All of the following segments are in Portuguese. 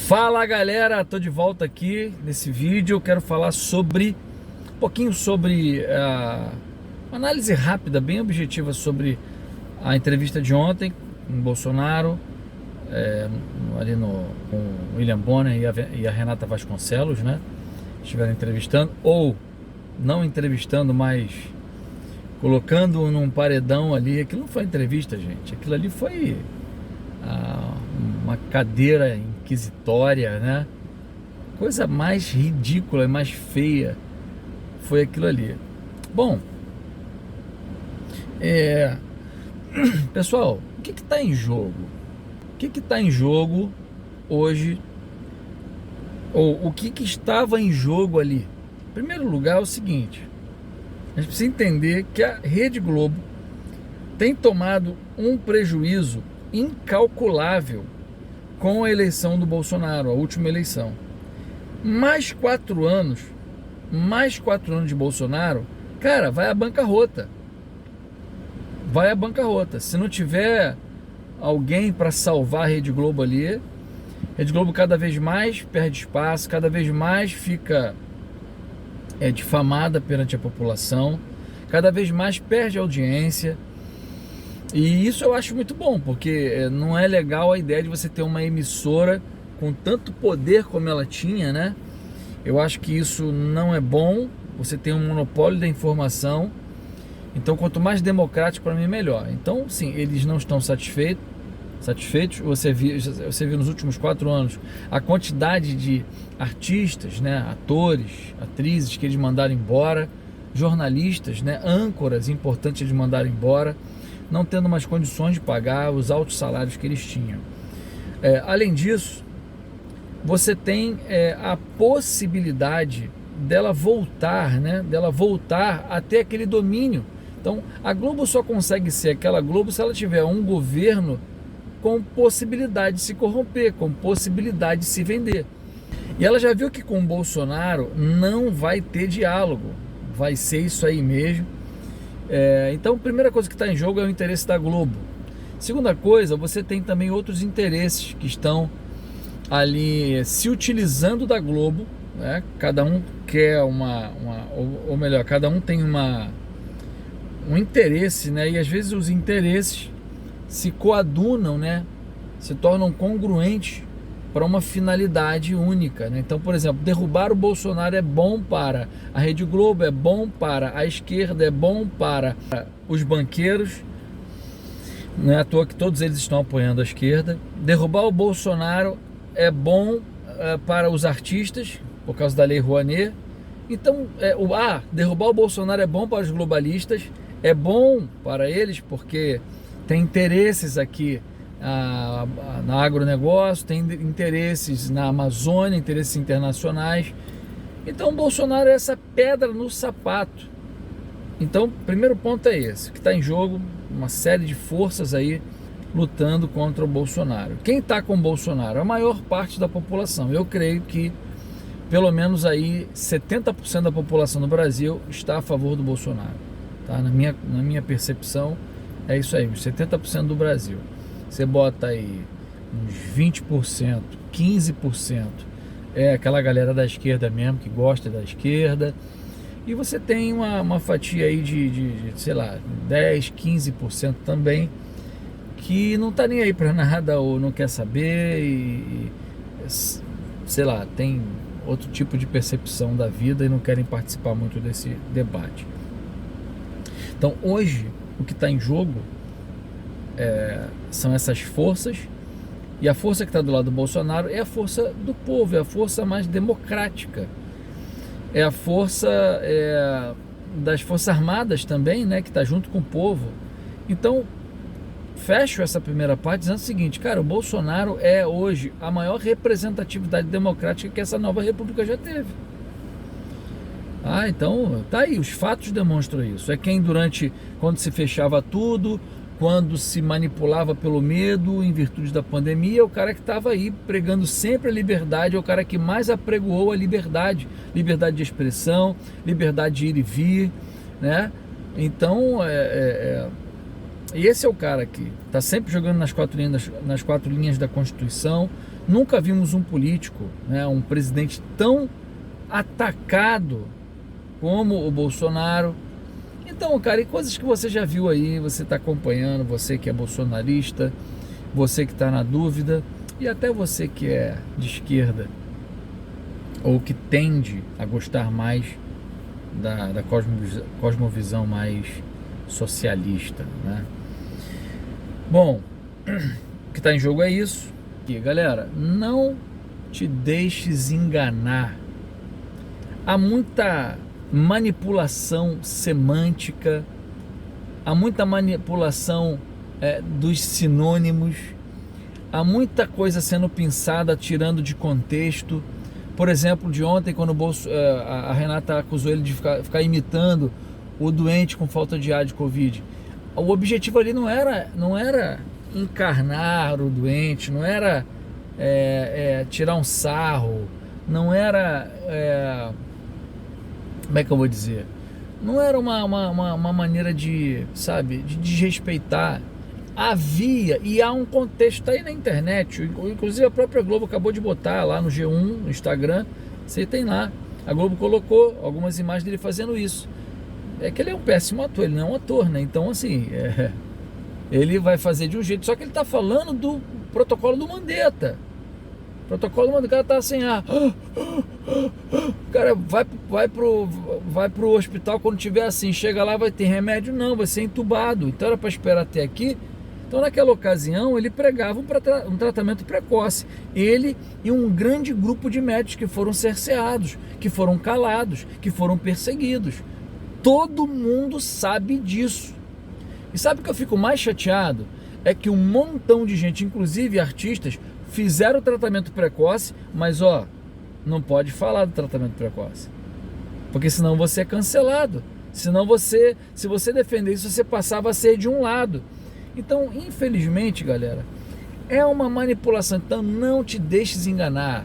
Fala galera, tô de volta aqui nesse vídeo. Eu quero falar um pouquinho sobre uma análise rápida, bem objetiva sobre a entrevista de ontem com Bolsonaro, ali com o William Bonner e a Renata Vasconcelos, né? Estiveram entrevistando, ou não entrevistando, mas colocando num paredão ali. Aquilo não foi entrevista, gente. Aquilo ali foi uma cadeira inquisitória, né? Coisa mais ridícula e mais feia foi aquilo ali. Bom, pessoal, o que está em jogo? O que está em jogo hoje? Ou o que estava em jogo ali? Em primeiro lugar, é o seguinte: a gente precisa entender que a Rede Globo tem tomado um prejuízo incalculável com a eleição do Bolsonaro, a última eleição. Mais 4 anos de Bolsonaro, cara, vai à bancarrota. Vai à bancarrota. Se não tiver alguém para salvar a Rede Globo ali, a Rede Globo cada vez mais perde espaço, cada vez mais fica difamada perante a população, cada vez mais perde audiência. E isso eu acho muito bom, porque não é legal a ideia de você ter uma emissora com tanto poder como ela tinha, né? Eu acho que isso não é bom. Você tem um monopólio da informação. Então, quanto mais democrático, para mim, melhor. Então, sim, eles não estão satisfeitos. Você viu nos últimos 4 anos a quantidade de artistas, né, atores, atrizes que eles mandaram embora, jornalistas, né, âncoras importantes eles mandaram embora, não tendo mais condições de pagar os altos salários que eles tinham. Além disso, você tem a possibilidade dela voltar, né, até aquele domínio. Então, a Globo só consegue ser aquela Globo se ela tiver um governo com possibilidade de se corromper, com possibilidade de se vender. E ela já viu que com o Bolsonaro não vai ter diálogo, vai ser isso aí mesmo. Então, a primeira coisa que está em jogo é o interesse da Globo. Segunda coisa, você tem também outros interesses que estão ali se utilizando da Globo, né? Cada um quer ou melhor, cada um tem um interesse, né? E às vezes os interesses se coadunam, né? Se tornam congruentes para uma finalidade única, né? Então, por exemplo, derrubar o Bolsonaro é bom para a Rede Globo, é bom para a esquerda, é bom para os banqueiros. Não é à toa que todos eles estão apoiando a esquerda. Derrubar o Bolsonaro é bom para os artistas, por causa da Lei Rouanet. Então, derrubar o Bolsonaro é bom para os globalistas, é bom para eles porque tem interesses aqui na agronegócio, tem interesses na Amazônia, interesses internacionais. Então, o Bolsonaro é essa pedra no sapato. Então, o primeiro ponto é esse, que está em jogo uma série de forças aí lutando contra o Bolsonaro. Quem está com o Bolsonaro? A maior parte da população. Eu creio que pelo menos aí 70% da população do Brasil está a favor do Bolsonaro. Tá? Na minha percepção, é isso aí, uns 70% do Brasil. Você bota aí uns 20%, 15%, é aquela galera da esquerda mesmo, que gosta da esquerda. E você tem uma fatia aí de sei lá, 10%, 15% também, que não tá nem aí para nada ou não quer saber e sei lá, tem outro tipo de percepção da vida e não querem participar muito desse debate. Então hoje o que está em jogo são essas forças, e a força que está do lado do Bolsonaro é a força do povo, é a força mais democrática, é a força das Forças Armadas também, né, que está junto com o povo. Então, fecho essa primeira parte dizendo o seguinte: cara, o Bolsonaro é hoje a maior representatividade democrática que essa nova república já teve. Então, tá aí, os fatos demonstram isso. É quem quando se fechava tudo, quando se manipulava pelo medo, em virtude da pandemia, o cara que estava aí pregando sempre a liberdade, é o cara que mais apregoou a liberdade de expressão, liberdade de ir e vir, né? Então, E esse é o cara que está sempre jogando nas quatro linhas da Constituição. Nunca vimos um político, né, um presidente tão atacado como o Bolsonaro. Então, cara, e coisas que você já viu aí, você está acompanhando, você que é bolsonarista, você que está na dúvida, e até você que é de esquerda, ou que tende a gostar mais da cosmovisão mais socialista, né? Bom, o que está em jogo é isso. E galera, não te deixes enganar. Há muita manipulação semântica, há muita manipulação dos sinônimos, há muita coisa sendo pensada, tirando de contexto. Por exemplo, de ontem, quando a Renata acusou ele de ficar imitando o doente com falta de ar de Covid. O objetivo ali não era encarnar o doente, não era tirar um sarro, não era, como é que eu vou dizer? Não era uma maneira de, sabe, de desrespeitar. Havia, e há um contexto, tá aí na internet, inclusive a própria Globo acabou de botar lá no G1, no Instagram, você tem lá, a Globo colocou algumas imagens dele fazendo isso. É que ele é um péssimo ator, ele não é um ator, né? Então, assim, ele vai fazer de um jeito, só que ele tá falando do protocolo do Mandetta. O protocolo do Mandetta, o cara tá assim, o cara vai pro hospital quando tiver assim, chega lá, vai ter remédio? Não, vai ser entubado. Então era para esperar até aqui. Então naquela ocasião ele pregava um tratamento precoce. Ele e um grande grupo de médicos que foram cerceados, que foram calados, que foram perseguidos. Todo mundo sabe disso. E sabe o que eu fico mais chateado? É que um montão de gente, inclusive artistas, fizeram o tratamento precoce, mas não pode falar do tratamento precoce, porque senão você é cancelado. Senão se você defender isso, você passava a ser de um lado. Então, infelizmente, galera, é uma manipulação. Então não te deixes enganar,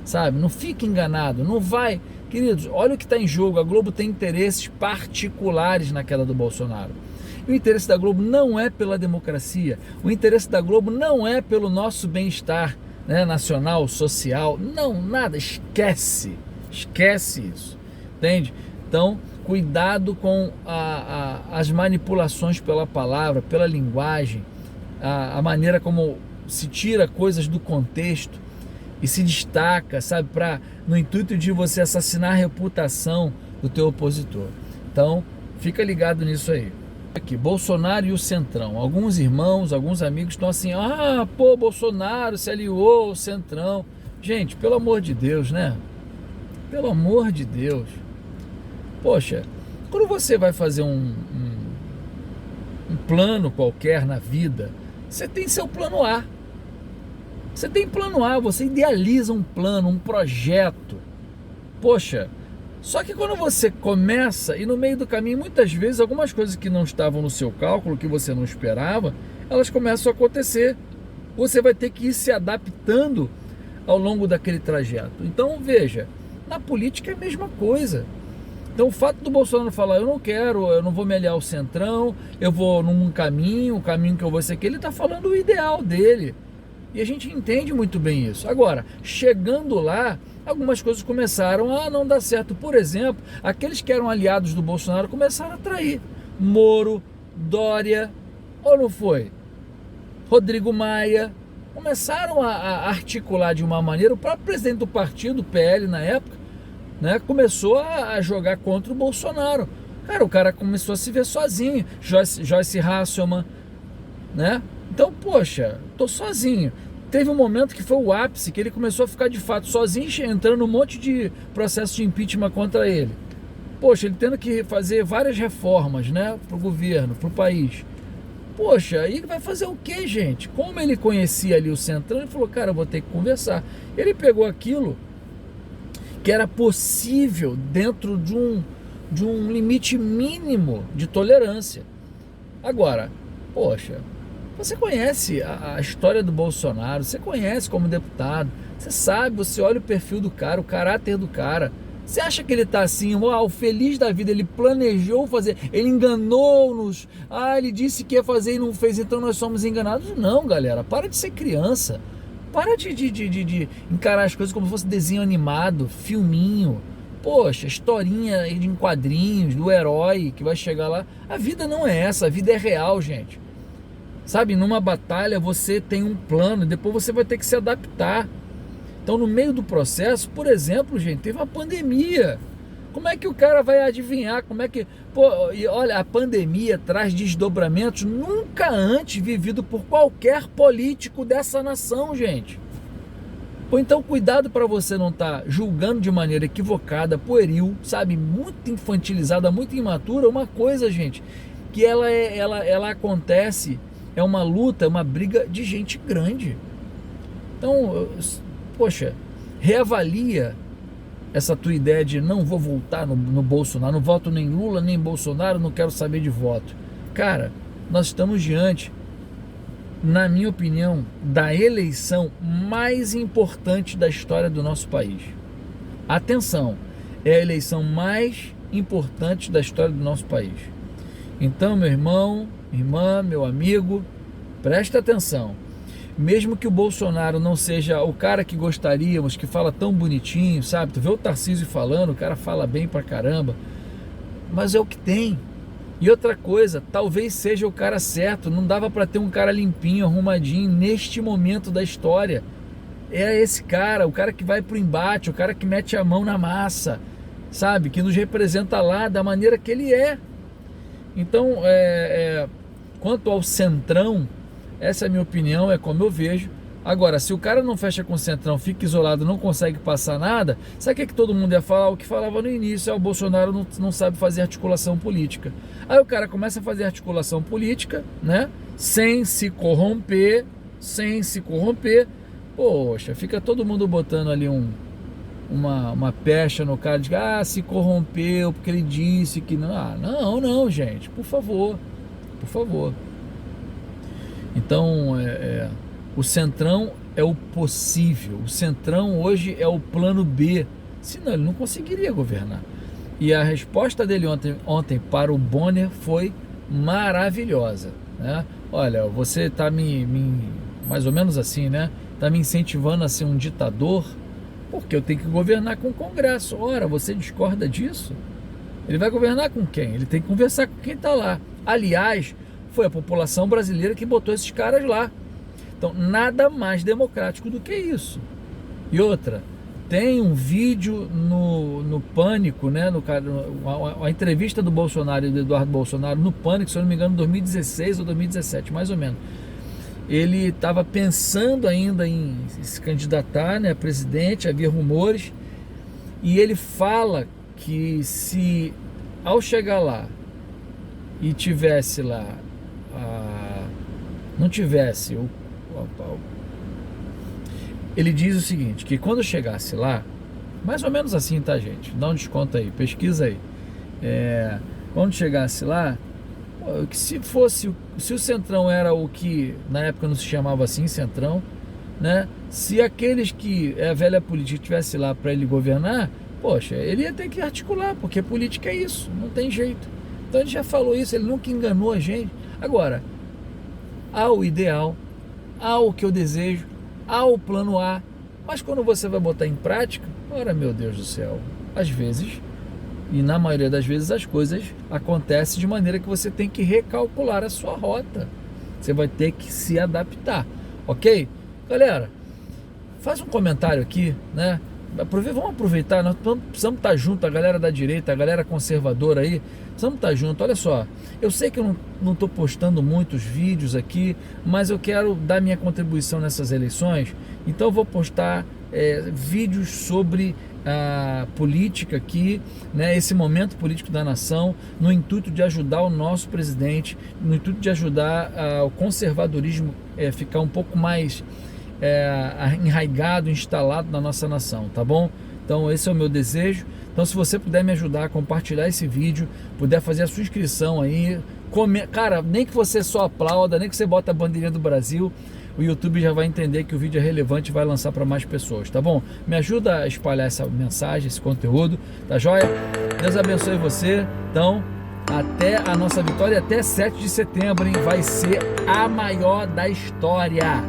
sabe? Não fique enganado, não vai. Queridos, olha o que está em jogo. A Globo tem interesses particulares na queda do Bolsonaro. E o interesse da Globo não é pela democracia. O interesse da Globo não é pelo nosso bem-estar, né, nacional, social. Não, nada. Esquece isso. Entende? Então, cuidado com as manipulações pela palavra, pela linguagem, a maneira como se tira coisas do contexto e se destaca, sabe, no intuito de você assassinar a reputação do teu opositor. Então, fica ligado nisso aí. Aqui, Bolsonaro e o Centrão. Alguns irmãos, alguns amigos estão assim, Bolsonaro se aliou ao Centrão. Gente, pelo amor de Deus, né? Pelo amor de Deus. Poxa, quando você vai fazer um plano qualquer na vida, você tem seu plano A. Você tem plano A, você idealiza um plano, um projeto. Poxa, só que quando você começa e no meio do caminho, muitas vezes, algumas coisas que não estavam no seu cálculo, que você não esperava, elas começam a acontecer. Você vai ter que ir se adaptando ao longo daquele trajeto. Então, veja, na política é a mesma coisa. Então, o fato do Bolsonaro falar, eu não vou me aliar ao Centrão, eu vou num caminho, o caminho que eu vou ser aqui, ele está falando o ideal dele. E a gente entende muito bem isso. Agora, chegando lá, algumas coisas começaram a não dar certo. Por exemplo, aqueles que eram aliados do Bolsonaro começaram a trair. Moro, Dória, ou não foi? Rodrigo Maia. Começaram a articular de uma maneira. O próprio presidente do partido, o PL na época, né, começou a jogar contra o Bolsonaro. Cara, o cara começou a se ver sozinho. Joyce Hasselman, né? Então, poxa, tô sozinho. Teve um momento que foi o ápice, que ele começou a ficar de fato sozinho, entrando um monte de processo de impeachment contra ele. Poxa, ele tendo que fazer várias reformas, né, pro governo, pro país. Poxa, aí vai fazer o quê, gente? Como ele conhecia ali o Centrão, ele falou, cara, eu vou ter que conversar. Ele pegou aquilo que era possível dentro de um limite mínimo de tolerância. Agora, poxa, você conhece a história do Bolsonaro, você conhece como deputado, você sabe, você olha o perfil do cara, o caráter do cara, Você acha que ele está assim, o feliz da vida, ele planejou fazer, ele enganou-nos, ele disse que ia fazer e não fez, então nós somos enganados? Não, galera, para de ser criança, para de encarar as coisas como se fosse desenho animado, filminho, poxa, historinha em quadrinhos do herói que vai chegar lá. A vida não é essa, a vida é real, gente. Sabe, numa batalha você tem um plano, depois você vai ter que se adaptar. Então, no meio do processo, por exemplo, gente, teve uma pandemia. Como é que o cara vai adivinhar? Como é que... Pô, e olha, a pandemia traz desdobramentos nunca antes vivido por qualquer político dessa nação, gente. Pô, então, cuidado para você não estar julgando de maneira equivocada, pueril, sabe, muito infantilizada, muito imatura, uma coisa, gente, que ela acontece, é uma luta, uma briga de gente grande. Então, poxa, reavalia essa tua ideia de não vou voltar no Bolsonaro, não voto nem Lula, nem Bolsonaro, não quero saber de voto. Cara, nós estamos diante, na minha opinião, da eleição mais importante da história do nosso país. Atenção, é a eleição mais importante da história do nosso país. Então, meu irmão, irmã, meu amigo, presta atenção. Mesmo que o Bolsonaro não seja o cara que gostaríamos, que fala tão bonitinho, sabe? Tu vê o Tarcísio falando, o cara fala bem pra caramba, mas é o que tem. E outra coisa, talvez seja o cara certo, não dava para ter um cara limpinho, arrumadinho neste momento da história. É esse cara, o cara que vai pro embate, o cara que mete a mão na massa, sabe? Que nos representa lá da maneira que ele é. Então, quanto ao centrão, essa é a minha opinião, é como eu vejo. Agora, se o cara não fecha com o centrão, fica isolado, não consegue passar nada, sabe o que todo mundo ia falar? O que falava no início, o Bolsonaro não sabe fazer articulação política. Aí o cara começa a fazer articulação política, né? Sem se corromper, poxa, fica todo mundo botando ali uma pecha no cara, de se corrompeu porque ele disse que não. Não, gente, por favor. Então, o centrão é o possível, o centrão hoje é o plano B, senão ele não conseguiria governar. E a resposta dele ontem para o Bonner foi maravilhosa, né? Olha, você está mais ou menos assim, né? Está me incentivando a ser um ditador, porque eu tenho que governar com o Congresso. Ora, você discorda disso? Ele vai governar com quem? Ele tem que conversar com quem está lá. Aliás, foi a população brasileira que botou esses caras lá. Então, nada mais democrático do que isso. E outra, tem um vídeo no Pânico, né? A entrevista do Bolsonaro e do Eduardo Bolsonaro no Pânico, se eu não me engano, 2016 ou 2017, mais ou menos. Ele estava pensando ainda em se candidatar, né, a presidente, havia rumores, e ele fala que se ao chegar lá e tivesse lá, não tivesse ele diz o seguinte, que quando chegasse lá, mais ou menos assim, tá, gente, dá um desconto aí, pesquisa aí, quando chegasse lá, que se o centrão era o que na época não se chamava assim, centrão, né, se aqueles que a velha política estivesse lá para ele governar, poxa, ele ia ter que articular, porque política é isso, não tem jeito. Então ele já falou isso, ele nunca enganou a gente. Agora, há o ideal, há o que eu desejo, há o plano A, mas quando você vai botar em prática, ora, meu Deus do céu, às vezes, e na maioria das vezes as coisas acontecem de maneira que você tem que recalcular a sua rota. Você vai ter que se adaptar, ok? Galera, faz um comentário aqui, né? Vamos aproveitar, nós precisamos estar junto, a galera da direita, a galera conservadora aí, precisamos estar junto. Olha só, eu sei que eu não estou postando muitos vídeos aqui, mas eu quero dar minha contribuição nessas eleições, então eu vou postar vídeos sobre a política aqui, né, esse momento político da nação, no intuito de ajudar o nosso presidente, no intuito de ajudar o conservadorismo ficar um pouco mais enraigado, instalado na nossa nação, tá bom? Então esse é o meu desejo. Então se você puder me ajudar a compartilhar esse vídeo, puder fazer a sua inscrição aí, cara, nem que você só aplauda, nem que você bota a bandeirinha do Brasil, o YouTube já vai entender que o vídeo é relevante e vai lançar para mais pessoas, tá bom? Me ajuda a espalhar essa mensagem, esse conteúdo, tá joia? Deus abençoe você. Então, até a nossa vitória, até 7 de setembro, hein? Vai ser a maior da história.